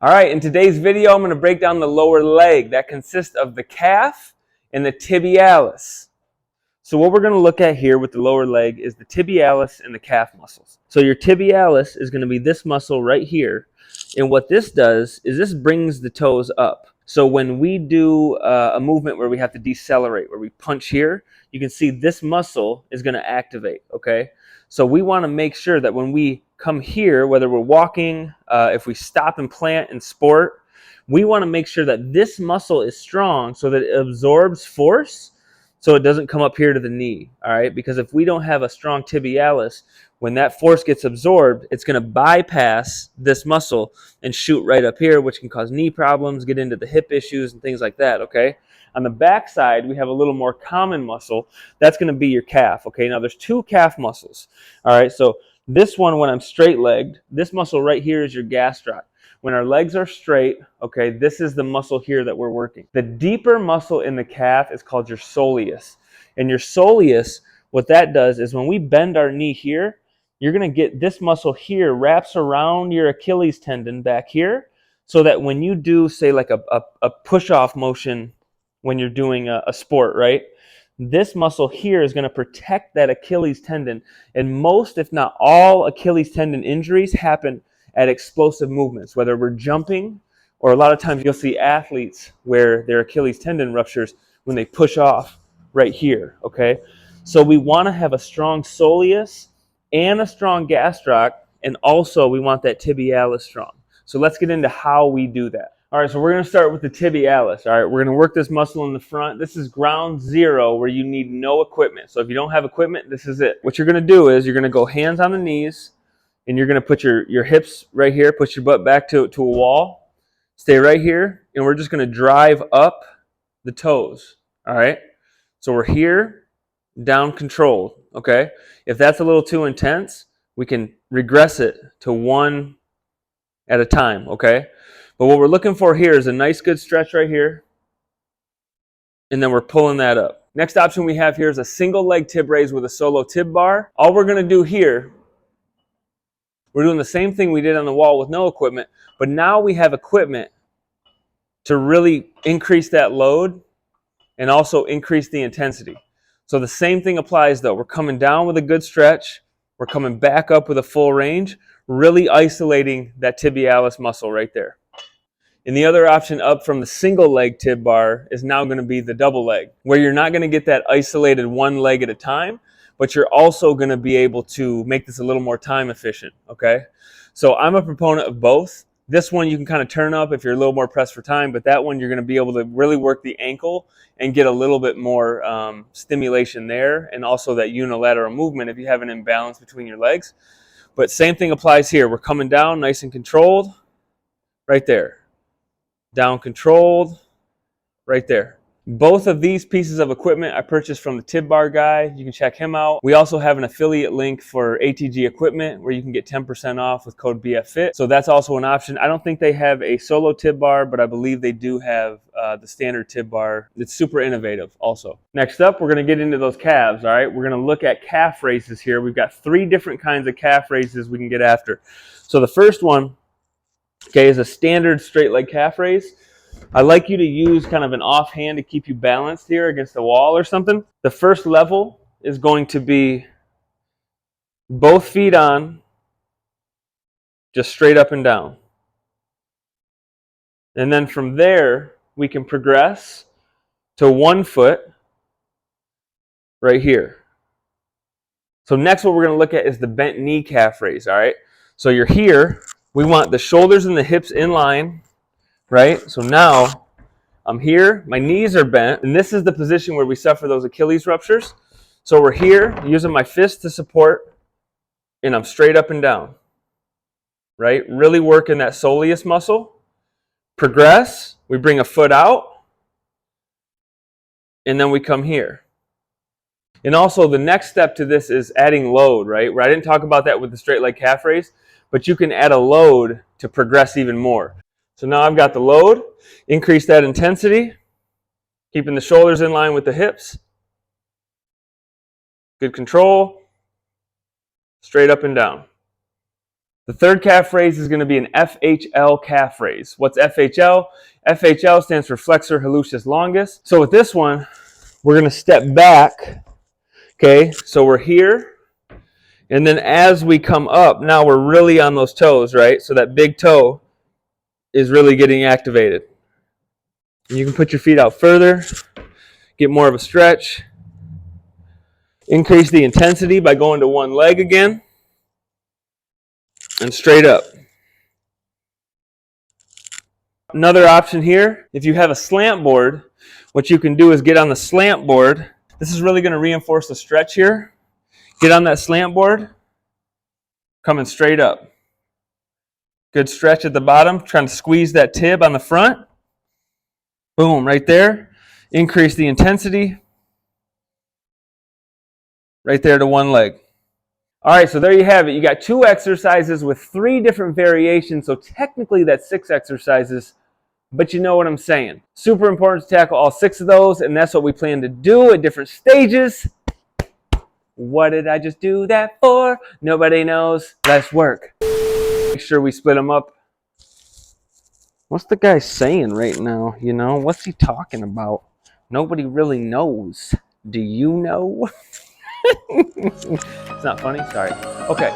All right, in today's video, I'm going to break down the lower leg. That consists of the calf and the tibialis. So what we're going to look at here with the lower leg is the tibialis and the calf muscles. So your tibialis is going to be this muscle right here. And what this does is this brings the toes up. So when we do a movement where we have to decelerate, where we punch here, you can see this muscle is going to activate, okay? So we want to make sure that when we come here, whether we're walking, if we stop and plant in sport, we want to make sure that this muscle is strong so that it absorbs force so it doesn't come up here to the knee, all right? Because if we don't have a strong tibialis, when that force gets absorbed, it's going to bypass this muscle and shoot right up here, which can cause knee problems, get into the hip issues and things like that, okay? On the back side, we have a little more common muscle. That's going to be your calf, okay? Now, there's two calf muscles, all right? So this one, when I'm straight-legged, this muscle right here is your gastroc. When our legs are straight, okay, this is the muscle here that we're working. The deeper muscle in the calf is called your soleus. And your soleus, what that does is when we bend our knee here, you're going to get this muscle here wraps around your Achilles tendon back here so that when you do, say, like a push-off motion when you're doing a sport, right? This muscle here is going to protect that Achilles tendon. And most, if not all, Achilles tendon injuries happen at explosive movements, whether we're jumping or a lot of times you'll see athletes where their Achilles tendon ruptures when they push off right here, okay? So we want to have a strong soleus and a strong gastroc, and also we want that tibialis strong. So let's get into how we do that. All right, so we're going to start with the tibialis. All right, we're going to work this muscle in the front. This is ground zero where you need no equipment. So if you don't have equipment, this is it. What you're going to do is you're going to go hands on the knees, and you're going to put your hips right here, push your butt back to a wall, stay right here, and we're just going to drive up the toes, all right? So we're here, down controlled, okay? If that's a little too intense, we can regress it to one at a time, okay? But what we're looking for here is a nice good stretch right here, and then we're pulling that up. Next option we have here is a single leg tib raise with a solo tib bar. All we're going to do here, we're doing the same thing we did on the wall with no equipment, but now we have equipment to really increase that load and also increase the intensity. So the same thing applies though. We're coming down with a good stretch. We're coming back up with a full range, really isolating that tibialis muscle right there. And the other option up from the single leg tib bar is now going to be the double leg, where you're not going to get that isolated one leg at a time, but you're also going to be able to make this a little more time efficient, okay? So I'm a proponent of both. This one you can kind of turn up if you're a little more pressed for time, but that one you're going to be able to really work the ankle and get a little bit more stimulation there, and also that unilateral movement if you have an imbalance between your legs. But same thing applies here. We're coming down nice and controlled right there. Down controlled right there. Both of these pieces of equipment I purchased from the Tib Bar guy. You can check him out. We also have an affiliate link for ATG equipment where you can get 10% off with code BFFIT. So that's also an option. I don't think they have a solo Tib Bar, but I believe they do have the standard Tib Bar. It's super innovative also. Next up, we're going to get into those calves, all right? We're going to look at calf raises here. We've got 3 different kinds of calf raises we can get after. So the first one, okay, is a standard straight leg calf raise. I like you to use kind of an offhand to keep you balanced here against the wall or something. The first level is going to be both feet on, just straight up and down. And then from there, we can progress to 1 foot right here. So next what we're going to look at is the bent knee calf raise, all right? So you're here. We want the shoulders and the hips in line, right? So now I'm here, my knees are bent, and this is the position where we suffer those Achilles ruptures. So we're here, using my fist to support, and I'm straight up and down, right? Really working that soleus muscle. Progress, we bring a foot out, and then we come here. And also the next step to this is adding load, right? Where I didn't talk about that with the straight leg calf raise, but you can add a load to progress even more. So now I've got the load, increase that intensity, keeping the shoulders in line with the hips. Good control, straight up and down. The third calf raise is going to be an FHL calf raise. What's FHL? FHL stands for flexor hallucis longus. So with this one, we're going to step back. Okay, so we're here. And then as we come up, now we're really on those toes, right? So that big toe is really getting activated. And you can put your feet out further, get more of a stretch. Increase the intensity by going to one leg again. And straight up. Another option here, if you have a slant board, what you can do is get on the slant board. This is really going to reinforce the stretch here. Get on that slant board, coming straight up. Good stretch at the bottom, trying to squeeze that tib on the front. Boom, right there. Increase the intensity. Right there to one leg. All right, so there you have it. You got 2 exercises with 3 different variations. So technically that's 6 exercises, but you know what I'm saying. Super important to tackle all 6 of those, and that's what we plan to do at different stages. What did I just do that for? Nobody knows. Let's work. Make sure we split them up. What's the guy saying right now? You know, what's he talking about? Nobody really knows. Do you know? It's not funny? Sorry. Okay.